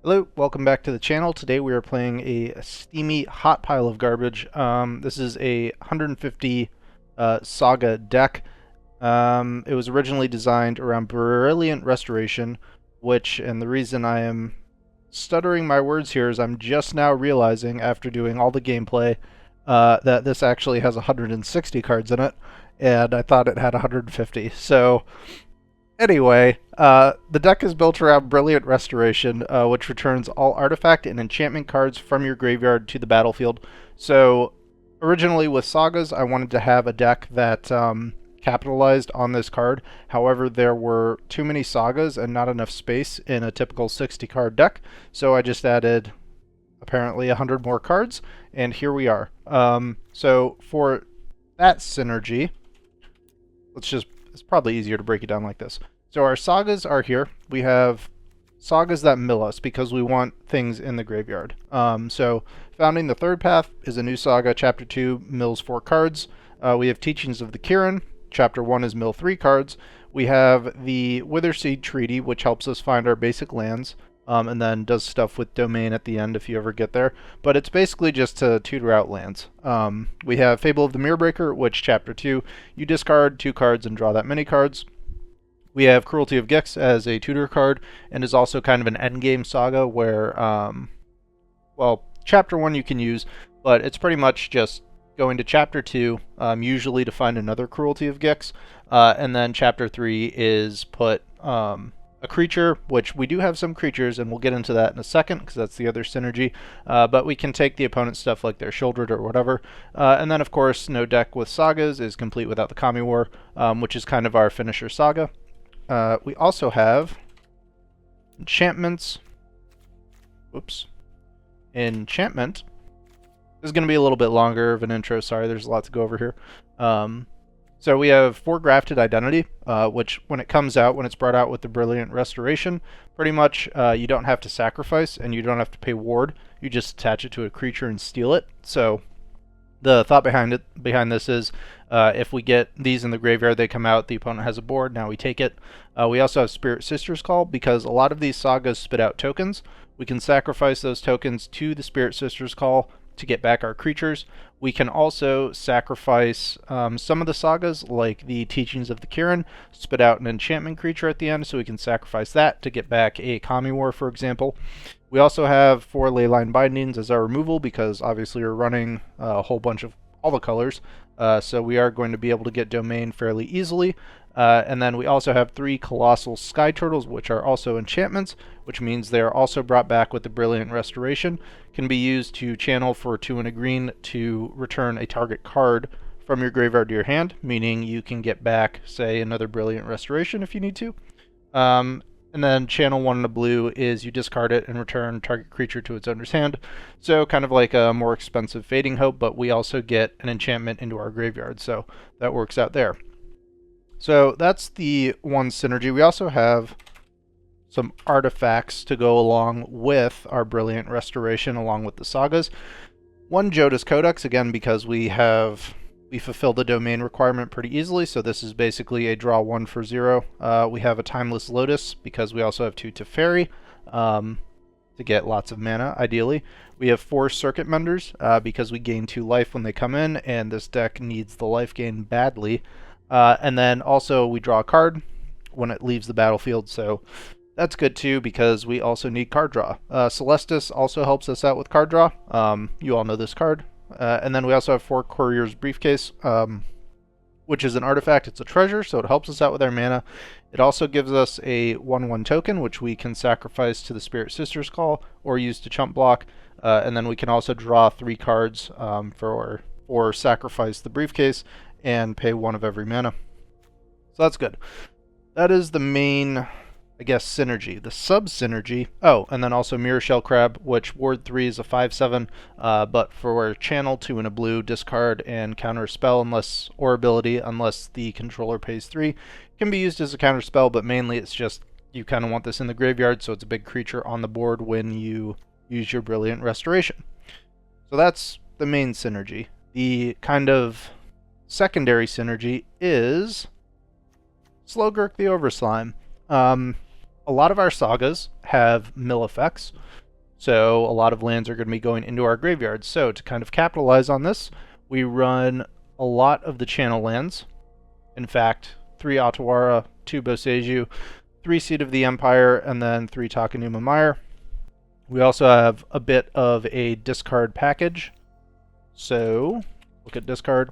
Hello, welcome back to the channel. Today we are playing a steamy hot pile of garbage. This is a 150 Saga deck. It was originally designed around Brilliant Restoration, and the reason I am stuttering my words here is I'm just now realizing, after doing all the gameplay, that this actually has 160 cards in it, and I thought it had 150. So anyway, the deck is built around Brilliant Restoration, which returns all artifact and enchantment cards from your graveyard to the battlefield. So, originally with Sagas, I wanted to have a deck that capitalized on this card. However, there were too many Sagas and not enough space in a typical 60-card deck, so I just added apparently 100 more cards, and here we are. So, for that synergy, it's probably easier to break it down like this. So our sagas are here. We have sagas that mill us because we want things in the graveyard. So Founding the Third Path is a new saga. Chapter 2 mills 4 cards. We have Teachings of the Kirin. Chapter 1 is mill 3 cards. We have the Witherseed Treaty, which helps us find our basic lands, and then does stuff with Domain at the end if you ever get there. But it's basically just to tutor out lands. We have Fable of the Mirrorbreaker, which Chapter 2, you discard 2 cards and draw that many cards. We have Cruelty of Gix as a tutor card, and is also kind of an endgame saga where, well, Chapter 1 you can use, but it's pretty much just going to Chapter 2, usually to find another Cruelty of Gix, and then Chapter 3 is put a creature, which we do have some creatures, and we'll get into that in a second, because that's the other synergy, but we can take the opponent's stuff like their Shieldred or whatever, and then of course no deck with sagas is complete without the Kami War, which is kind of our finisher saga. We also have enchantments. Whoops. Enchantment. This is going to be a little bit longer of an intro. Sorry, there's a lot to go over here. So we have 4 Grafted Identity, which when it comes out, when it's brought out with the Brilliant Restoration, pretty much you don't have to sacrifice and you don't have to pay ward. You just attach it to a creature and steal it. So the thought behind this is if we get these in the graveyard, they come out, the opponent has a board, now we take it. We also have Spirit Sister's Call, because a lot of these sagas spit out tokens. We can sacrifice those tokens to the Spirit Sister's Call to get back our creatures. We can also sacrifice some of the sagas, like the Teachings of the Kirin, spit out an enchantment creature at the end, so we can sacrifice that to get back a Kami War, for example. We also have 4 Leyline Bindings as our removal, because obviously we're running a whole bunch of all the colors, so we are going to be able to get Domain fairly easily. And then we also have 3 Colossal Sky Turtles, which are also enchantments, which means they are also brought back with the Brilliant Restoration. Can be used to channel for 2 and a green to return a target card from your graveyard to your hand, meaning you can get back, say, another Brilliant Restoration if you need to. And then channel 1 in a blue is you discard it and return target creature to its owner's hand. So kind of like a more expensive Fading Hope, but we also get an enchantment into our graveyard, so that works out there. So that's the one synergy. We also have some artifacts to go along with our Brilliant Restoration, along with the sagas. One Jodas Codex, again, because we fulfill the domain requirement pretty easily, so this is basically a draw 1 for 0. We have a Timeless Lotus, because we also have 2 Teferi, to get lots of mana, ideally. We have 4 Circuit Menders, because we gain 2 life when they come in, and this deck needs the life gain badly. And then also we draw a card when it leaves the battlefield, so that's good too, because we also need card draw. Celestis also helps us out with card draw. You all know this card. And then we also have 4 Courier's Briefcase, which is an artifact. It's a treasure, so it helps us out with our mana. It also gives us a 1/1 token, which we can sacrifice to the Spirit Sister's Call or use to chump block. And then we can also draw 3 cards or sacrifice the briefcase and pay 1 of every mana. So that's good. That is the main, I guess, synergy. The sub-synergy, oh, and then also Mirror Shell Crab, which Ward 3 is a 5/7, but for channel 2 in a blue, discard and counter a spell or ability unless the controller pays 3. It can be used as a counter spell, but mainly it's just you kind of want this in the graveyard, so it's a big creature on the board when you use your Brilliant Restoration. So that's the main synergy. The kind of secondary synergy is SLOGURK the Overslime. A lot of our sagas have mill effects. So a lot of lands are going to be going into our graveyards. So to kind of capitalize on this, we run a lot of the channel lands. In fact, 3 Otawara, 2 Boseiju, 3 Seed of the Empire, and then 3 Takenuma Mire. We also have a bit of a discard package. So look at discard.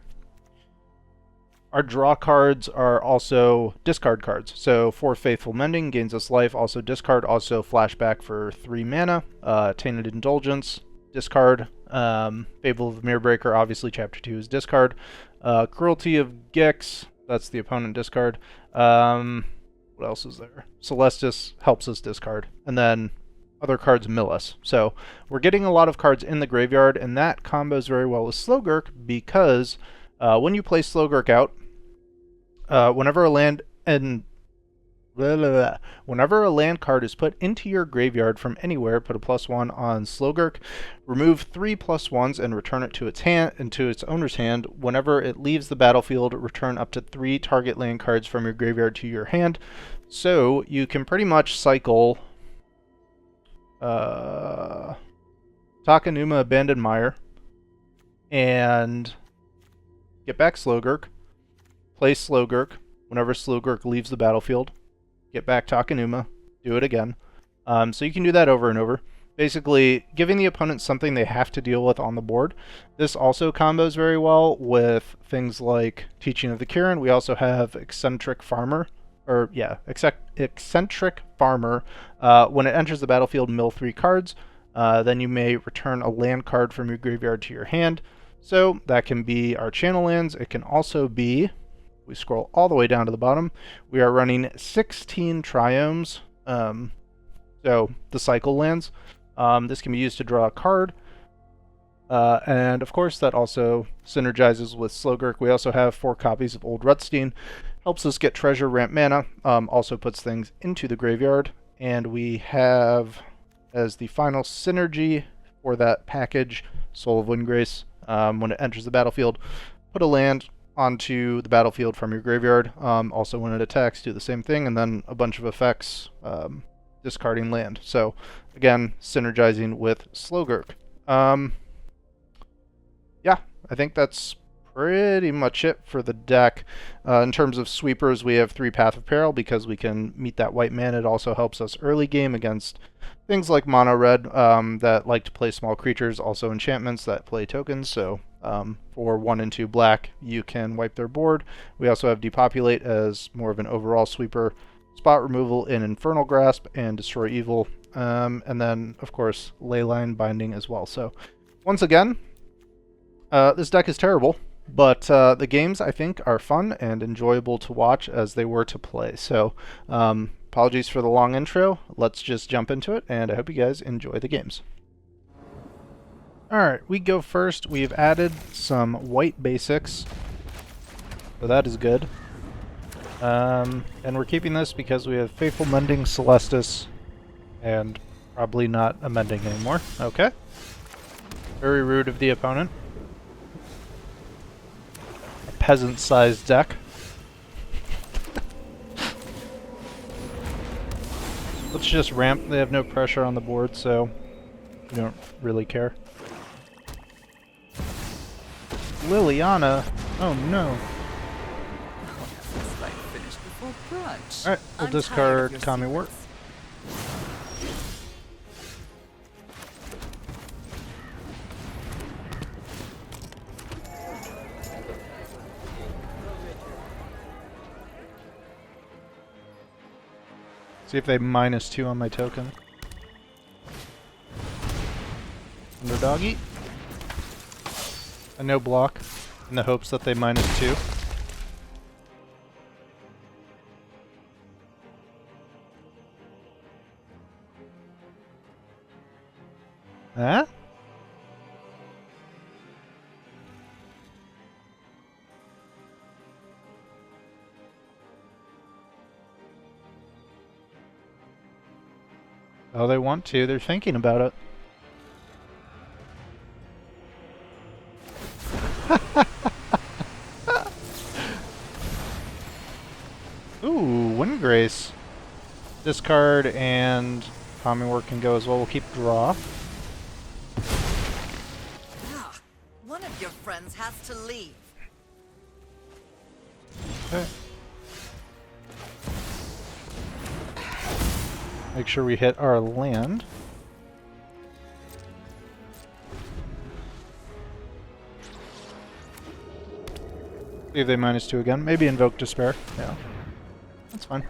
Our draw cards are also discard cards. So 4 Faithful Mending gains us life, also discard, also flashback for 3 mana, Tainted Indulgence, discard, Fable of the Mirrorbreaker, obviously chapter 2 is discard, Cruelty of Gix, that's the opponent discard, what else is there? Celestis helps us discard, and then other cards mill us. So we're getting a lot of cards in the graveyard, and that combos very well with SLOGURK because when you play SLOGURK out, whenever a land card is put into your graveyard from anywhere, put a +1 on SLOGURK, remove 3 +1s and return it to its hand, into its owner's hand. Whenever it leaves the battlefield, return up to 3 target land cards from your graveyard to your hand. So you can pretty much cycle Takenuma Abandoned Mire and get back SLOGURK, play SLOGURK. Whenever SLOGURK leaves the battlefield, get back Takenuma, do it again. So you can do that over and over. Basically, giving the opponent something they have to deal with on the board. This also combos very well with things like Teaching of the Kirin. We also have Eccentric Farmer. Eccentric Farmer. When it enters the battlefield, mill 3 cards. Then you may return a land card from your graveyard to your hand. So that can be our channel lands. It can also be, we scroll all the way down to the bottom, we are running 16 triomes, so the cycle lands. This can be used to draw a card, and of course that also synergizes with SLOGURK. We also have 4 copies of Old Rutstein, helps us get treasure, ramp mana, also puts things into the graveyard, and we have, as the final synergy for that package, Soul of Windgrace. When it enters the battlefield, put a land onto the battlefield from your graveyard. Also when it attacks, do the same thing, and then a bunch of effects, discarding land. So again, synergizing with SLOGURK. Yeah, I think that's pretty much it for the deck. In terms of sweepers, we have 3 Path of Peril because we can meet that white mana. It also helps us early game against things like mono red that like to play small creatures, also enchantments that play tokens. So for 1 and 2 black, you can wipe their board. We also have Depopulate as more of an overall sweeper, spot removal in Infernal Grasp, and Destroy Evil. And then, of course, Leyline Binding as well. So once again, this deck is terrible. But the games, I think, are fun and enjoyable to watch as they were to play. So apologies for the long intro. Let's just jump into it, and I hope you guys enjoy the games. Alright, we go first. We've added some white basics, so that is good. And we're keeping this because we have Faithful Mending, Celestis, and probably not a Mending anymore. Okay. Very rude of the opponent. Peasant-sized deck. Let's just ramp. They have no pressure on the board, so we don't really care. Liliana? Oh no. Alright, we'll discard Kami Wart. See if they -2 on my token. Underdoggy. A no block, in the hopes that they -2. Huh? Oh, they want to. They're thinking about it. Ooh, Windgrace. Discard and Kami can go as well. We'll keep draw. One of your friends has to leave. Okay. Make sure we hit our land. See if they -2 again. Maybe invoke Despair. Yeah. That's fine.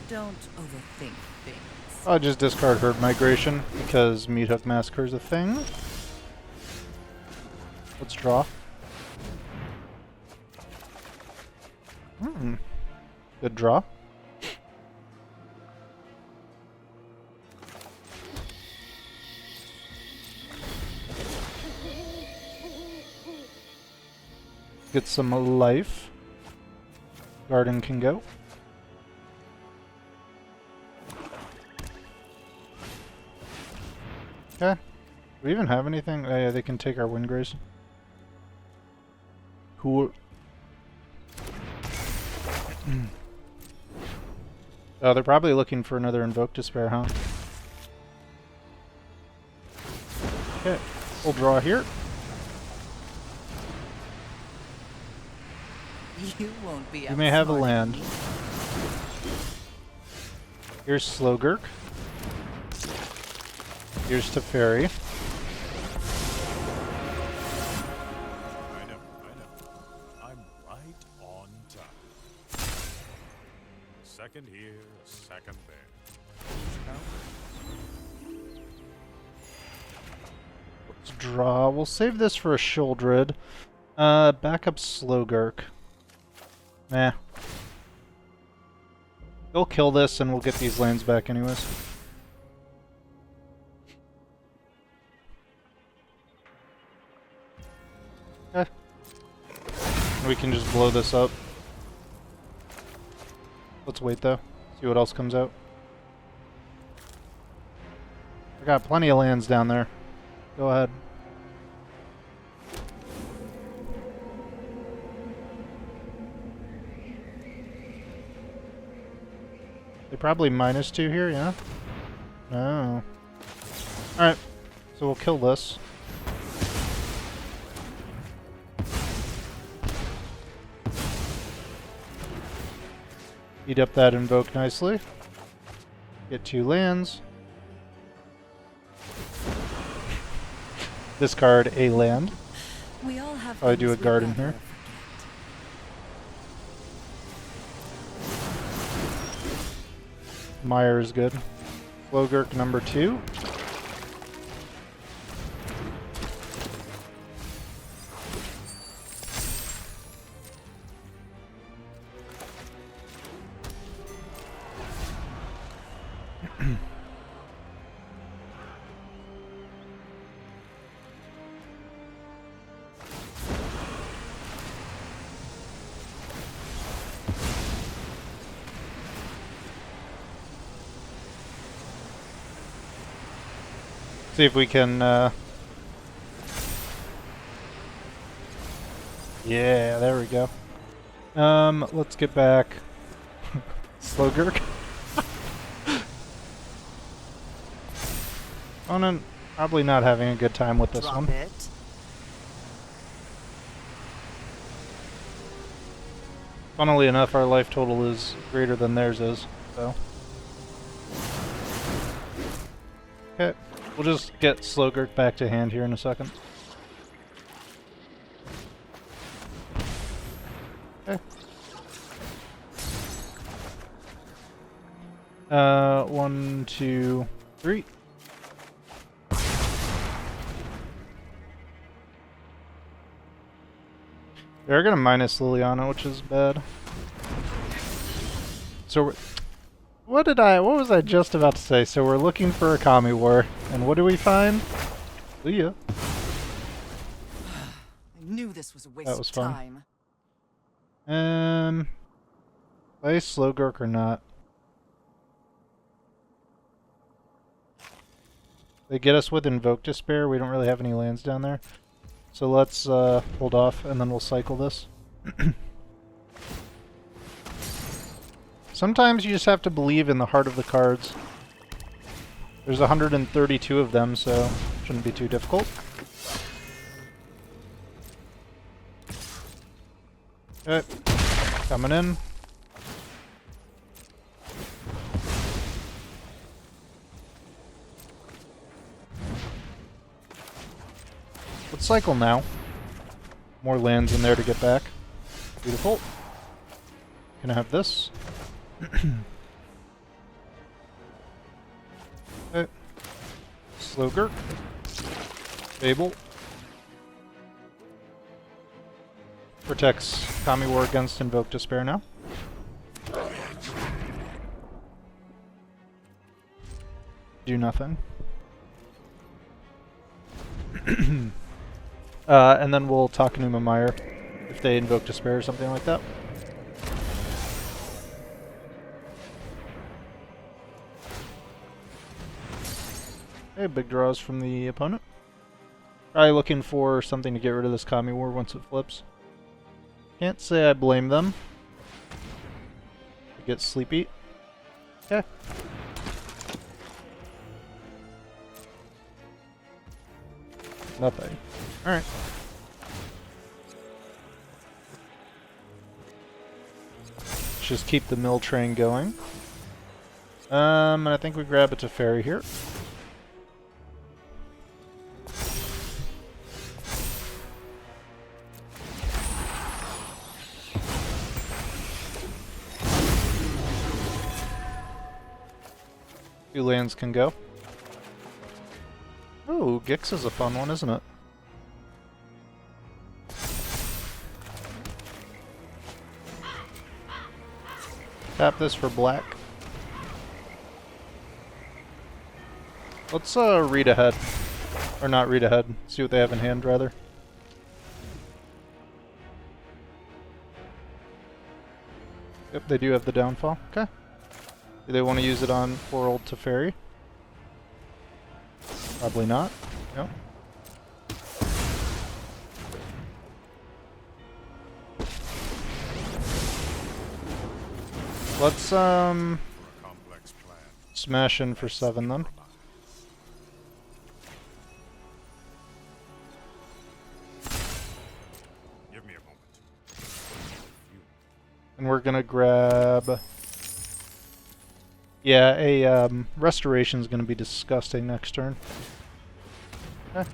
Don't overthink things. I'll just discard Herd Migration because Meathook Massacre is a thing. Let's draw. Good draw. Get some life. Garden can go. Okay. Do we even have anything? Oh yeah, they can take our Windgraze. Cool. Oh, they're probably looking for another Invoke Despair, huh? Okay, we'll draw here. You won't be. You may have a land. Here's SLOGURK. Here's Teferi. I know. I'm right on time. A second here, a second there. Let's draw. We'll save this for a Sheoldred. Backup SLOGURK. Nah. They'll kill this and we'll get these lands back anyways. Okay. We can just blow this up. Let's wait though. See what else comes out. I got plenty of lands down there. Go ahead. They probably -2 here, yeah? No. Alright. So we'll kill this. Eat up that invoke nicely. Get 2 lands. Discard a land. We all have. Probably do a garden here. Meyer is good. SLOGURK number 2. See if we can, yeah, there we go. Let's get back SLOGURK. Opponent probably not having a good time with this one. Funnily enough, our life total is greater than theirs is, so. Okay. We'll just get SLOGURK back to hand here in a second. Okay. 1, 2, 3. They're gonna minus Liliana, which is bad. So what was I just about to say? So we're looking for a Kami War, and what do we find? Leah. I knew this was a waste of time. Play SLOGURK or not? They get us with Invoke Despair. We don't really have any lands down there. So let's hold off and then we'll cycle this. Sometimes you just have to believe in the heart of the cards. There's 132 of them, so shouldn't be too difficult. Okay, coming in. Let's cycle now. More lands in there to get back. Beautiful. Can I have this? Okay. SLOGURK. Fable. Protects Kami War against Invoke Despair now. Do nothing. And then we'll talk Numa Meyer if they Invoke Despair or something like that. Okay, big draws from the opponent. Probably looking for something to get rid of this Kami War once it flips. Can't say I blame them. Get sleepy. Okay. Nothing. Alright. Let's just keep the mill train going. And I think we grab a Teferi here. Two lands can go. Ooh, Gix is a fun one, isn't it? Tap this for black. Let's read ahead. Or not read ahead. See what they have in hand, rather. Yep, they do have the downfall. Okay. Do they want to use it on poor old Teferi? Probably not. Nope. Let's smash in for 7 then. Give me a moment. And we're gonna grab... Yeah, a restoration's gonna be disgusting next turn. Okay.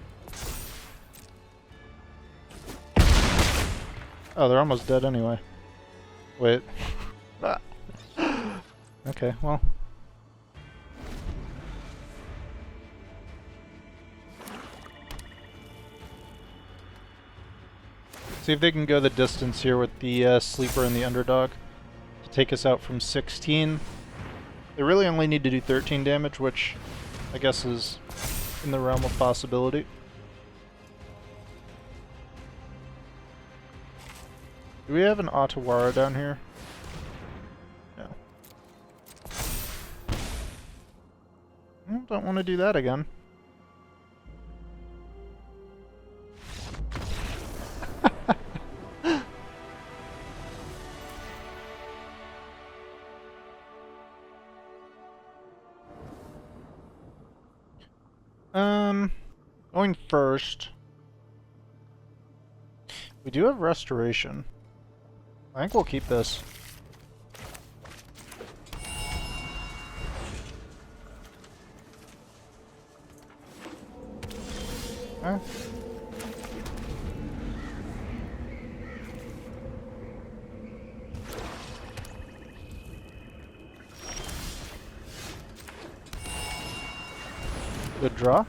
Oh, they're almost dead anyway. Wait. Okay, well. See if they can go the distance here with the sleeper and the underdog to take us out from 16. They really only need to do 13 damage, which I guess is in the realm of possibility. Do we have an Otawara down here? No. Don't want to do that again. Going first. We do have restoration. I think we'll keep this. Okay. Good draw.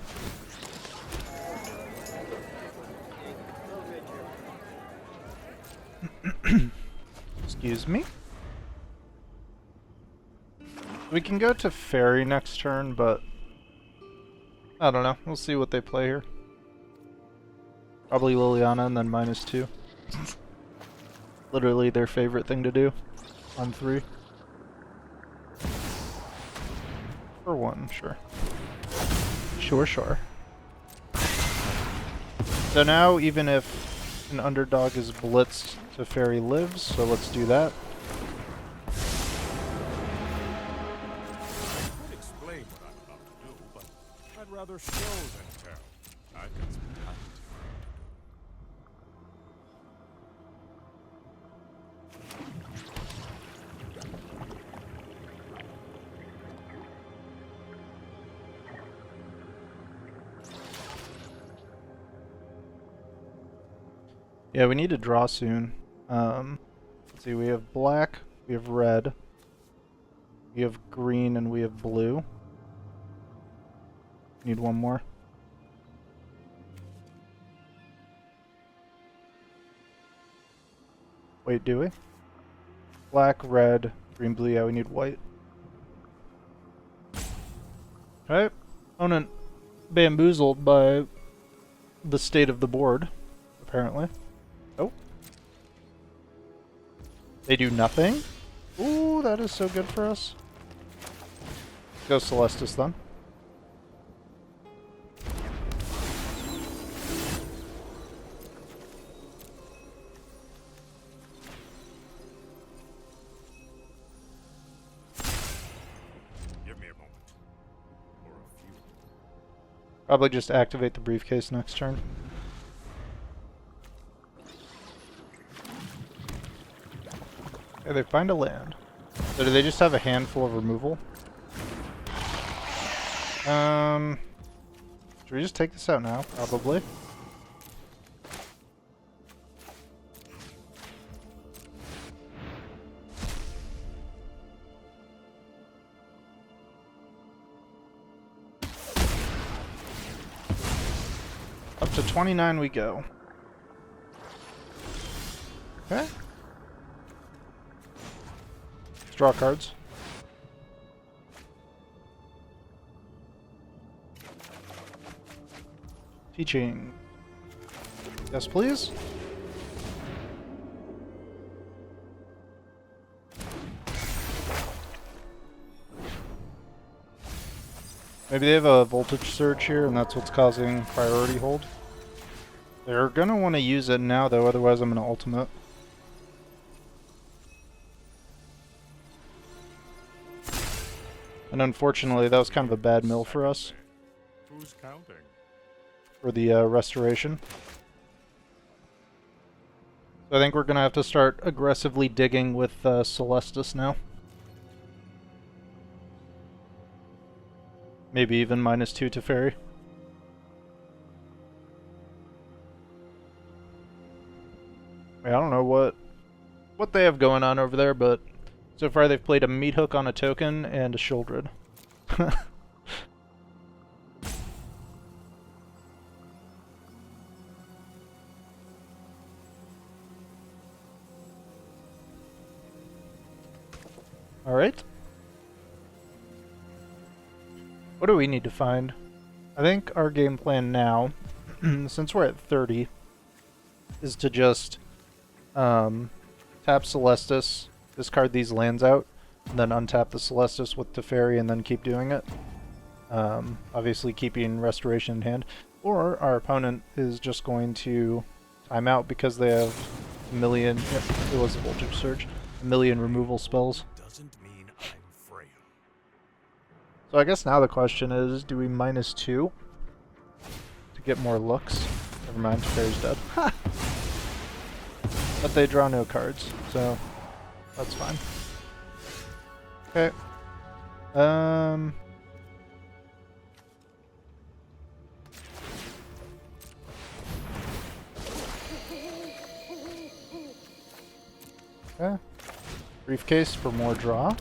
Excuse me. We can go to Fairy next turn, but I don't know. We'll see what they play here. Probably Liliana and then -2. Literally their favorite thing to do on 3. For 1, sure. Sure. So now, even if an underdog is blitzed, Teferi lives, so let's do that. I could explain what I'm about to do, but I'd rather show than tell. I've got some plenty to Yeah, we need to draw soon. Let's see, we have black, we have red, we have green, and we have blue. Need one more. Wait, do we? Black, red, green, blue, yeah, we need white. Okay. Opponent bamboozled by the state of the board, apparently. Oh. They do nothing? Ooh, that is so good for us. Go Celestis then. give me a moment. Or a few. Probably just activate the briefcase next turn. Okay, they find a land. So do they just have a handful of removal? Should we just take this out now? Probably. Up to 29 we go. Okay. Let's draw cards. Teaching. Yes, please. Maybe they have a voltage surge here, and that's what's causing priority hold. They're gonna want to use it now, though, otherwise I'm gonna ultimate. And unfortunately, that was kind of a bad mill for us. Who's counting? For the restoration. So I think we're gonna have to start aggressively digging with Celestis now. Maybe even -2 to Fairy. I don't know what they have going on over there, but so far they've played a meat hook on a token and a Shieldred. Alright. What do we need to find? I think our game plan now, since we're at 30, is to just tap Celestis, discard these lands out, and then untap the Celestis with Teferi and then keep doing it. Obviously keeping Restoration in hand. Or our opponent is just going to time out because they have a million, yep, it was a Voltage Surge, a million removal spells. Doesn't mean I'm frail. So I guess now the question is, do we -2 to get more looks? Never mind, Teferi's dead. But they draw no cards, so that's fine. Okay. Okay. Briefcase for more draw.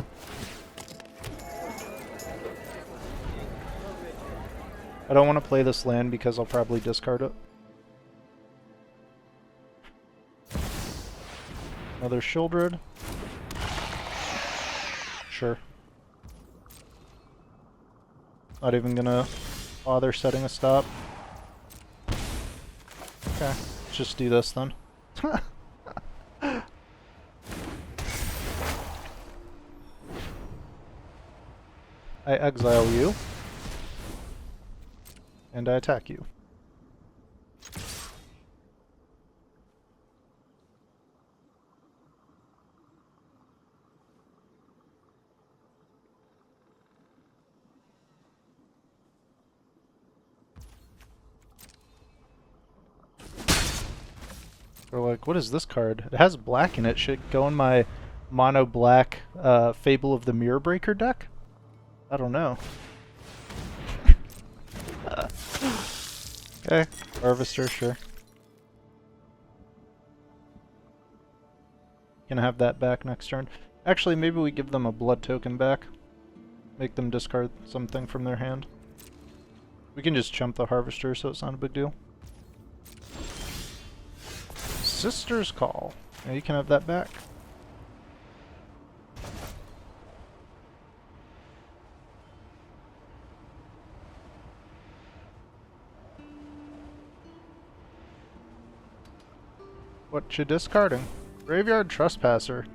I don't want to play this land because I'll probably discard it. Another Shieldred. Sure. Not even gonna bother setting a stop. Okay, let's just do this then. I exile you. And I attack you. Or like, what is this card? It has black in it. Should it go in my mono black Fable of the Mirror Breaker deck? I don't know. Okay, Harvester, sure. Gonna have that back next turn. Actually, maybe we give them a blood token back. Make them discard something from their hand. We can just chump the Harvester, so it's not a big deal. Sister's Call. Yeah, you can have that back. What you discarding? Graveyard Trespasser.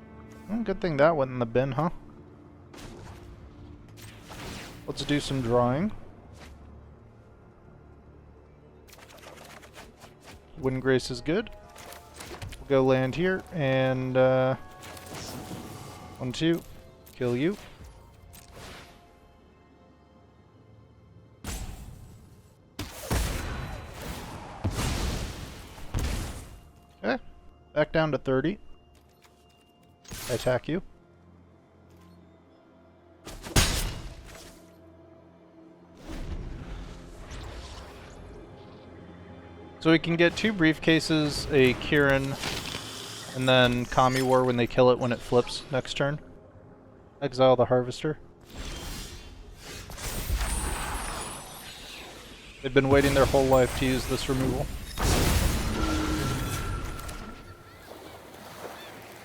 Good thing that went in the bin, huh? Let's do some drawing. Windgrace is good. We'll go land here, and 1, 2, kill you. Okay, back down to 30. I attack you. So we can get 2 briefcases, a Kieran, and then Kami War when they kill it when it flips next turn. Exile the Harvester. They've been waiting their whole life to use this removal.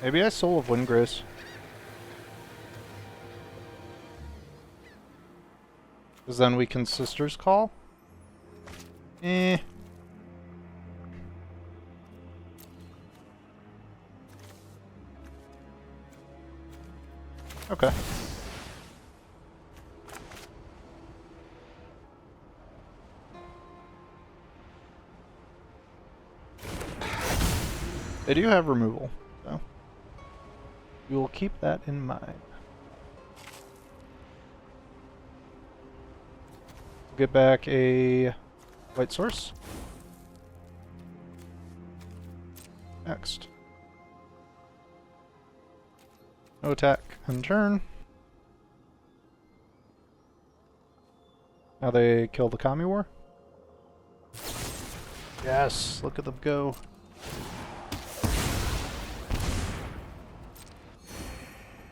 Maybe I Soul of Windgrace. Because then we can Sister's Call? Eh. Okay. They do have removal, so we will keep that in mind. Get back a white source. Next. No attack and turn. Now they kill the Kami War. Yes, look at them go.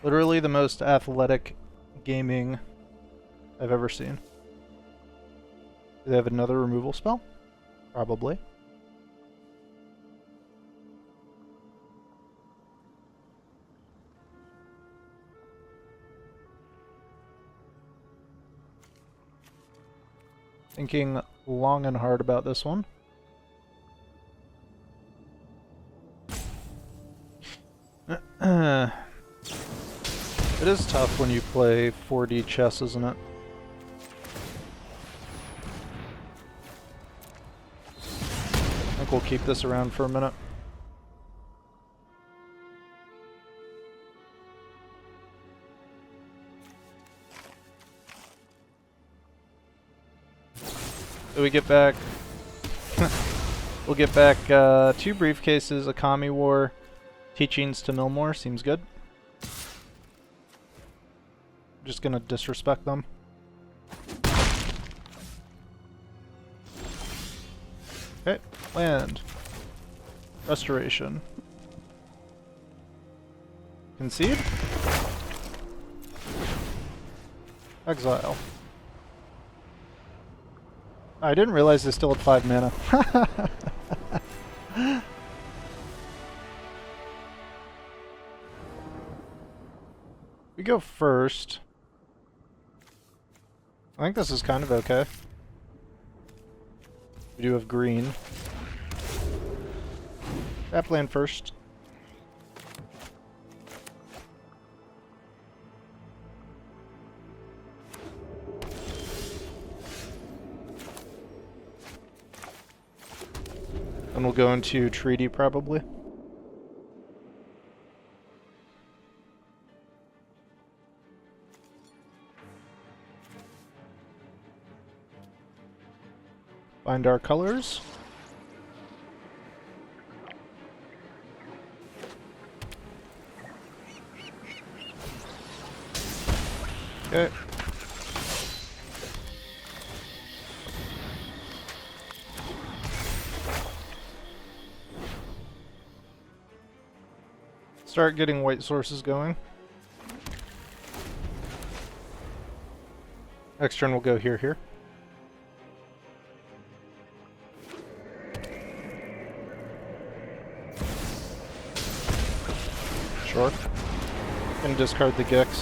Literally the most athletic gaming I've ever seen. Do they have another removal spell? Probably. Thinking long and hard about this one. It is tough when you play 4D chess, isn't it? I think we'll keep this around for a minute. So we get back... we'll get back 2 briefcases, a Kami War, Teachings to Millmore, seems good. Just gonna disrespect them. Okay, land. Restoration. Concede? Exile. I didn't realize they still had 5 mana. We go first. I think this is kind of okay. We do have green. Tap land first. And we'll go into treaty probably. Find our colors. Okay. Start getting white sources going. Next turn we'll go here. Sure. And discard the Gex.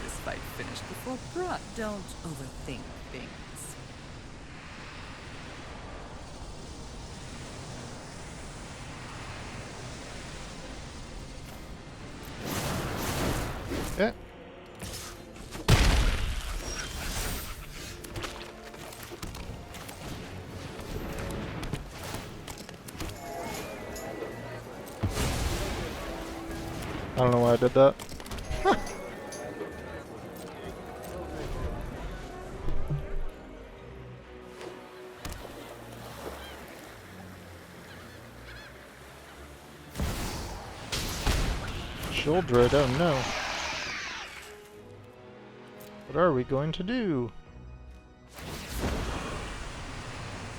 This fight finished before Brock. Don't overthink things. Okay. I don't know why I did that. Shieldred, oh no. What are we going to do?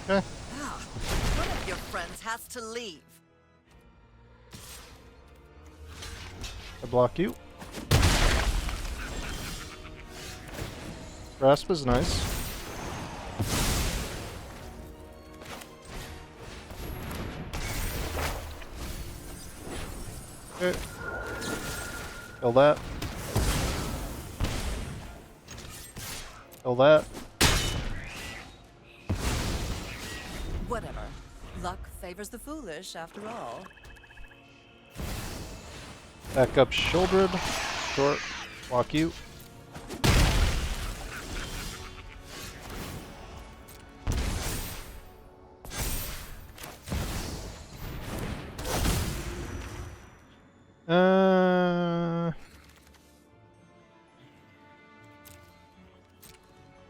Okay. Ah, one of your friends has to leave. I block you. Grasp is nice. Okay. Kill that. Kill that. Whatever. Luck favors the foolish, after all. Back up Shieldred. Short. Block you.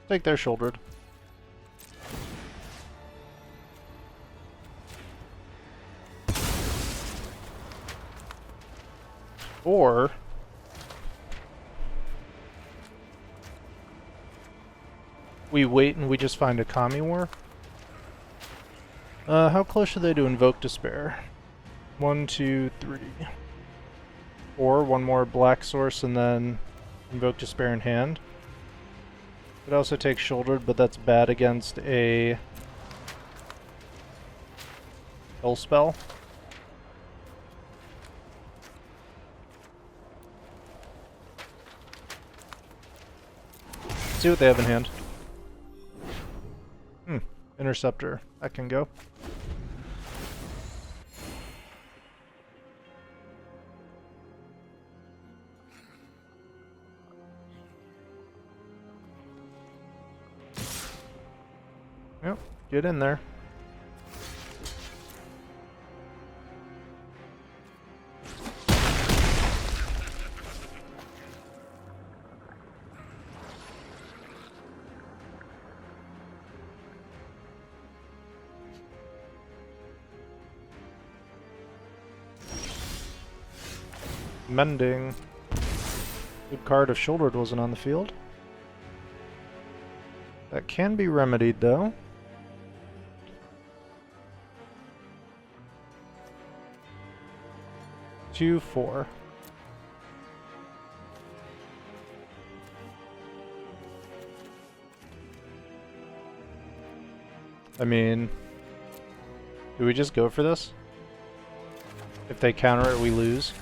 Take their Shieldred. Or we wait and we just find a Kami War. How close are they to Invoke Despair? 1, 2, 3. Or one more black source and then Invoke Despair in hand. It also takes Shouldered, but that's bad against a Kill spell. See what they have in hand. Interceptor. That can go. Yep, get in there. Mending. Good card if Shouldered wasn't on the field. That can be remedied though. Two, 4. I mean, do we just go for this? If they counter it, we lose.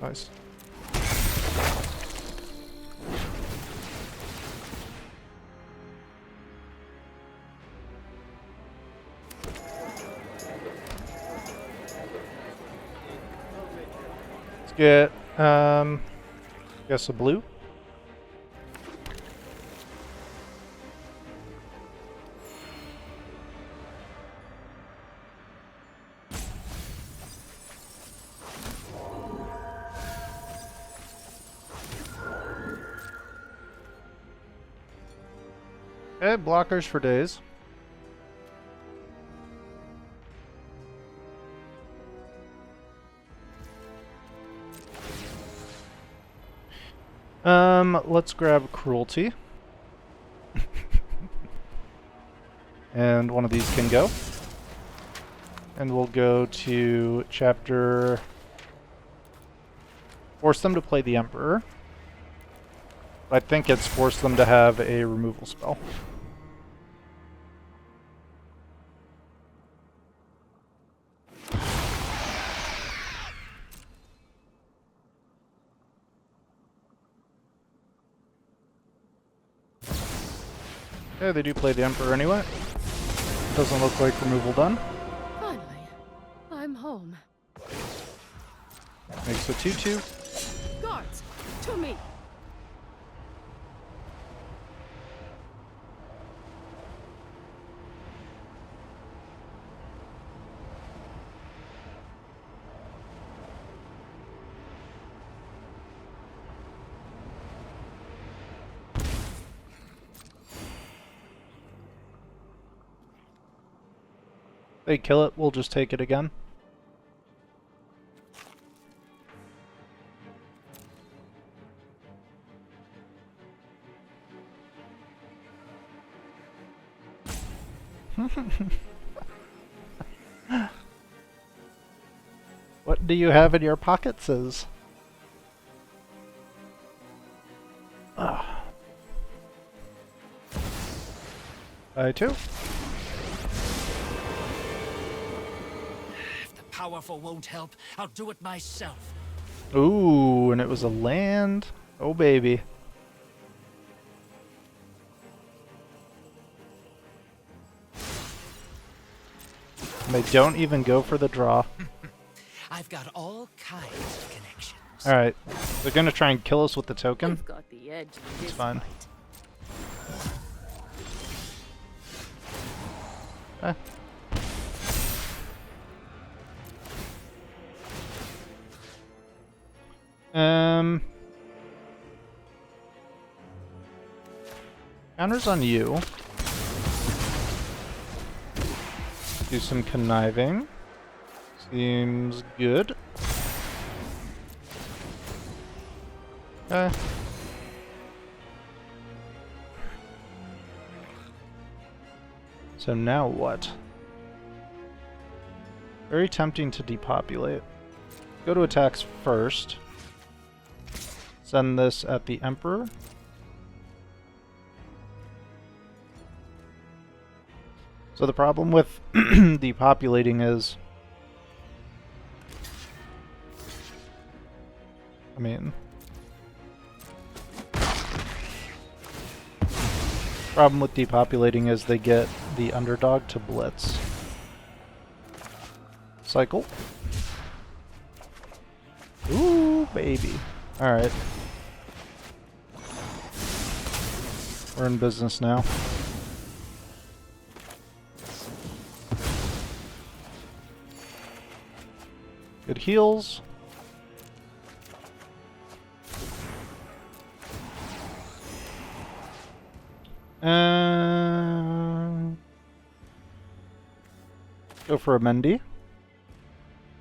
Nice. Let's get, guess a blue. Okay, blockers for days. Let's grab Cruelty. And one of these can go. And we'll go to chapter... Force them to play the Emperor. I think it's force them to have a removal spell. Yeah, they do play the Emperor anyway. Doesn't look like removal done. Finally, I'm home. Makes a 2/2. Guards, to me! They kill it, we'll just take it again. What do you have in your pockets? Ah. I too. If the powerful won't help, I'll do it myself. Ooh, and it was a land. Oh, baby. And they don't even go for the draw. I've got all kinds of connections. Alright, they're gonna try and kill us with the token. You've got the edge in It's this fine. fight. Eh. Counters on you. Do some conniving. Seems good. Okay. So now what? Very tempting to depopulate. Go to attacks first. Send this at the Emperor. So the problem with depopulating is... I mean... Problem with depopulating is they get the underdog to blitz. Cycle. Ooh, baby. Alright. We're in business now. Good heals. Go for a Mendy.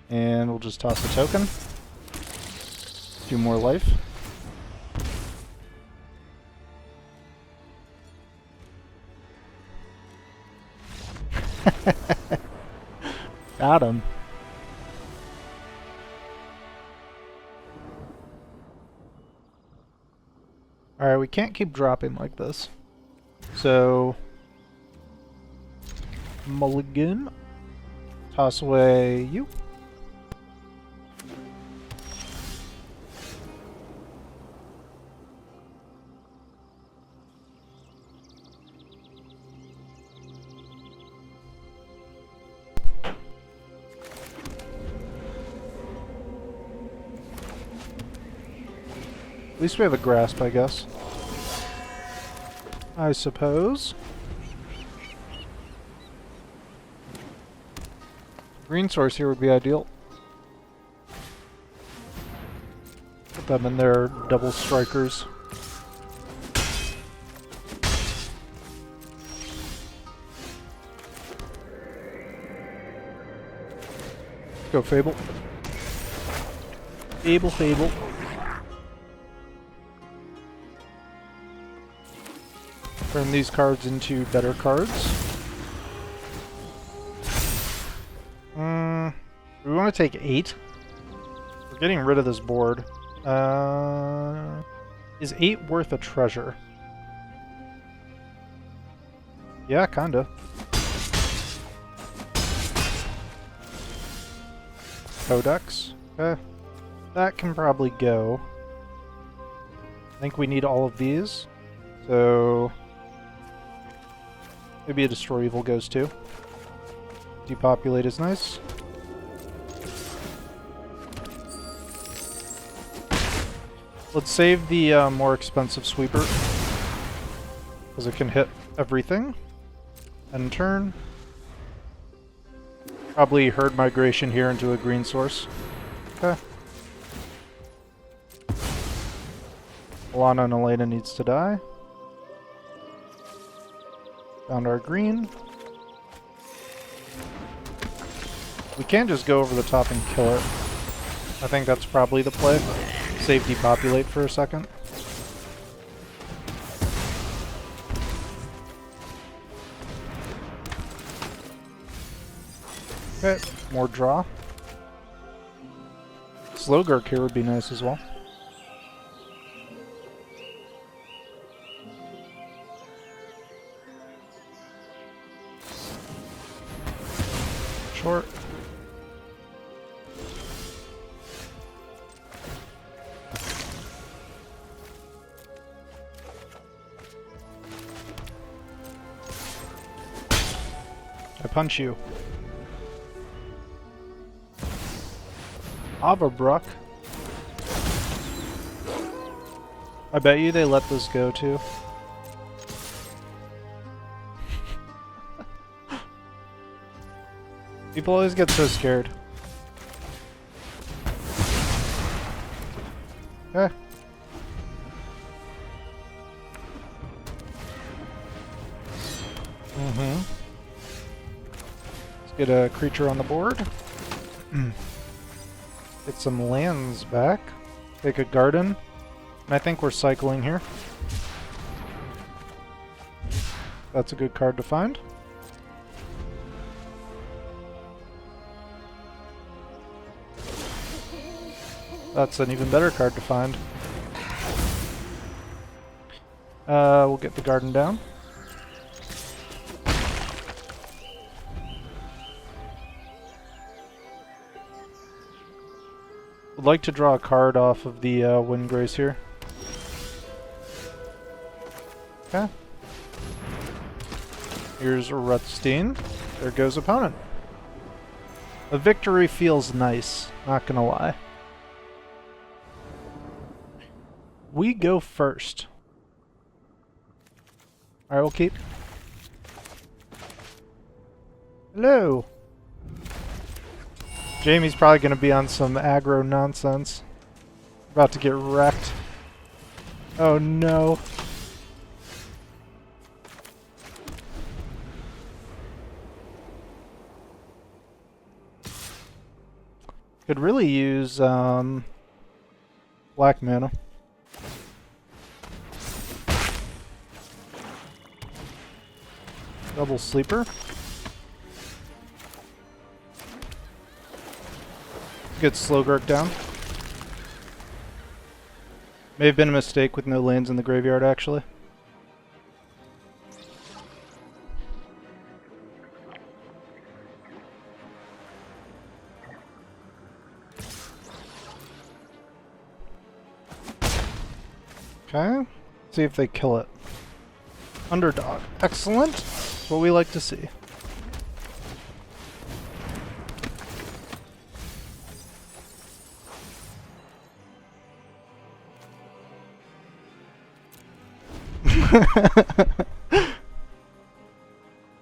And we'll just toss a token. 2 more life. Got him. Alright, we can't keep dropping like this. So... Mulligan. Toss away you. At least we have a grasp, I guess. I suppose. Green source here would be ideal. Put them in their double strikers. Go Fable. Fable. Turn these cards into better cards. We want to take 8. We're getting rid of this board. Is 8 worth a treasure? Yeah, kinda. Codex. Okay. That can probably go. I think we need all of these. So maybe a Destroy Evil goes too. Depopulate is nice. Let's save the more expensive sweeper, because it can hit everything. End turn. Probably herd migration here into a green source. Okay. Alana and Elena needs to die. Found our green. We can't just go over the top and kill it. I think that's probably the play. Save depopulate for a second. Okay, more draw. SLOGURK here would be nice as well. Short. I punch you. Avabruck. I bet you they let this go too. People always get so scared. Okay. Let's get a creature on the board. Get some lands back. Take a garden. And I think we're cycling here. That's a good card to find. That's an even better card to find. We'll get the garden down. Would like to draw a card off of the Windgrace here. Okay. Here's Rutstein. There goes opponent. A victory feels nice, not gonna lie. We go first. Alright, we'll keep. Hello! Jamie's probably going to be on some aggro nonsense. About to get wrecked. Oh no. Could really use black mana. Double sleeper. Get SLOGURK down. May have been a mistake with no lands in the graveyard, actually. Okay. See if they kill it. Underdog. Excellent. That's what we like to see.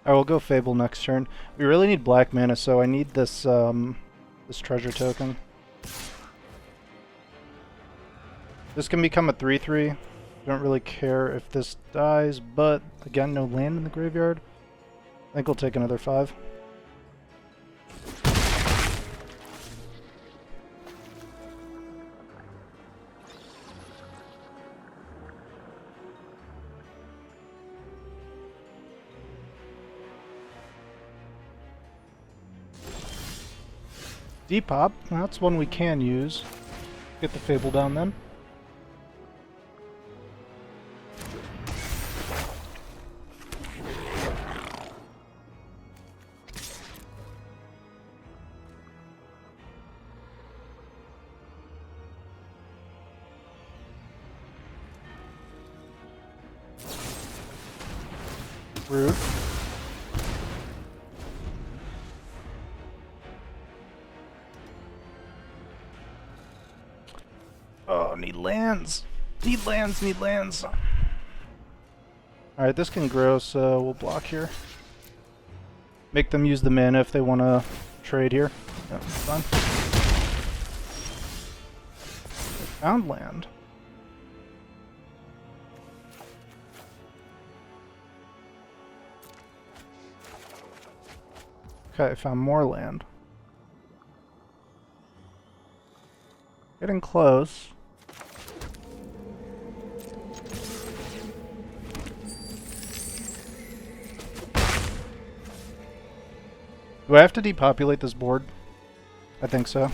I will go Fable next turn. We really need black mana, so I need this this treasure token. This can become a 3/3. Don't really care if this dies, but again, no land in the graveyard. I think we'll take another 5. Depop. That's one we can use. Get the Fable down then. Rude. Oh, need lands. Need lands, need lands. Alright, this can grow, so we'll block here. Make them use the mana if they want to trade here. Yeah, fine. They found land. Okay, I found more land. Getting close. Do I have to depopulate this board? I think so.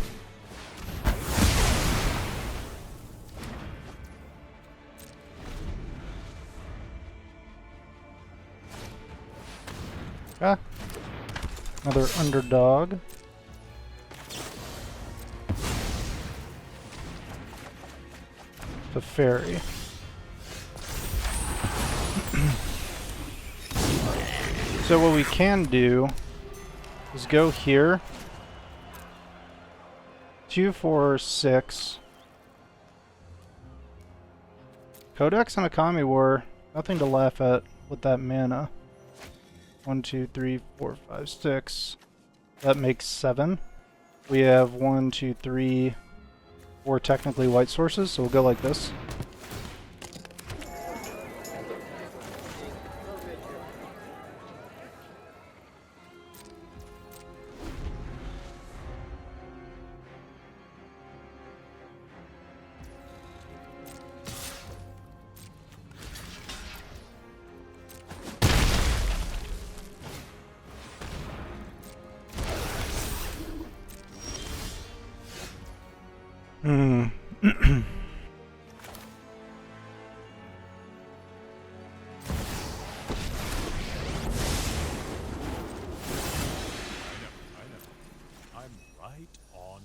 Ah. Another underdog. The fairy. So what we can do is go here. 2, 4, 6. Codex and Akami War. Nothing to laugh at with that mana. 1, 2, 3, 4, 5, 6. That makes 7. We have 1, 2, 3, 4 technically white sources, so we'll go like this.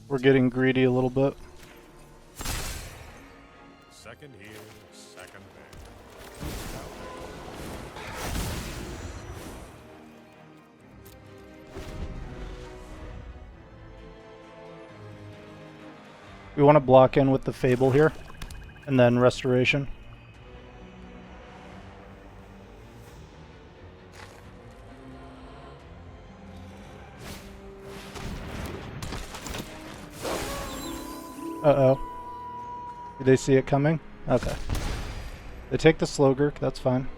We're getting greedy a little bit. Second here, second there. We want to block in with the Fable here, and then Restoration. Uh-oh. Did they see it coming? Okay. They take the SLOGURK, that's fine.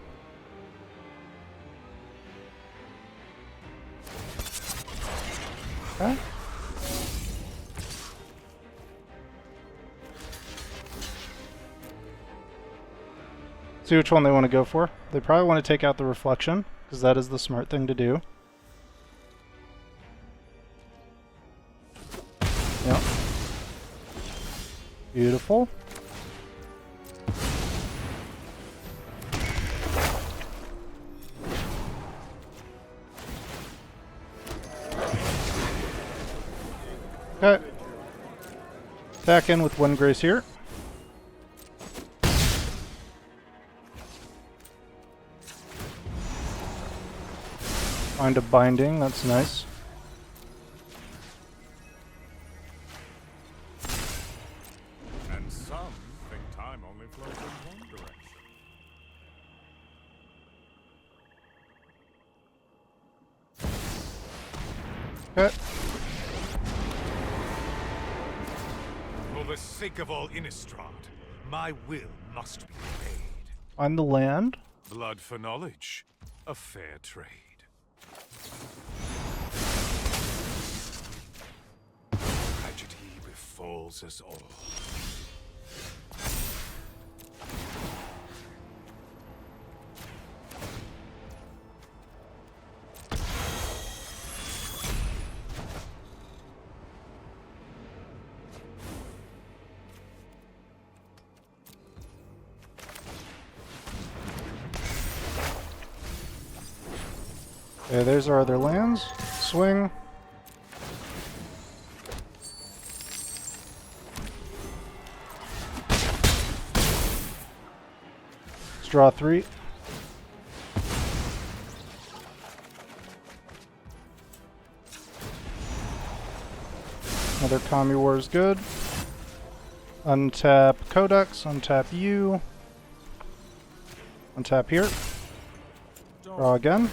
Okay. See which one they want to go for. They probably want to take out the Reflection, because that is the smart thing to do. Yep. Beautiful. Okay. Back in with Windgrace here. Find a binding, that's nice. And some think time only flows in one direction. Okay. For the sake of all Innistrad, my will must be obeyed. Find the land. Blood for knowledge, a fair trade. Tragedy befalls us all. Okay, there's our other lands. Swing. Let's draw 3. Another Kami War is good. Untap Codex, untap you. Untap here. Draw again.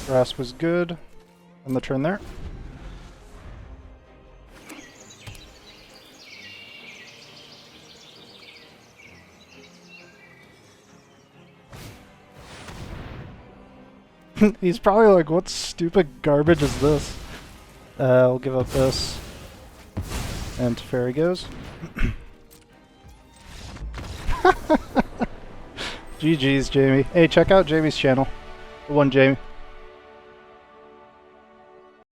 Grasp was good. On the turn there. He's probably like, what stupid garbage is this? I'll give up this. And Teferi goes. GG's, Jamie. Hey, check out Jamie's channel. The one Jamie.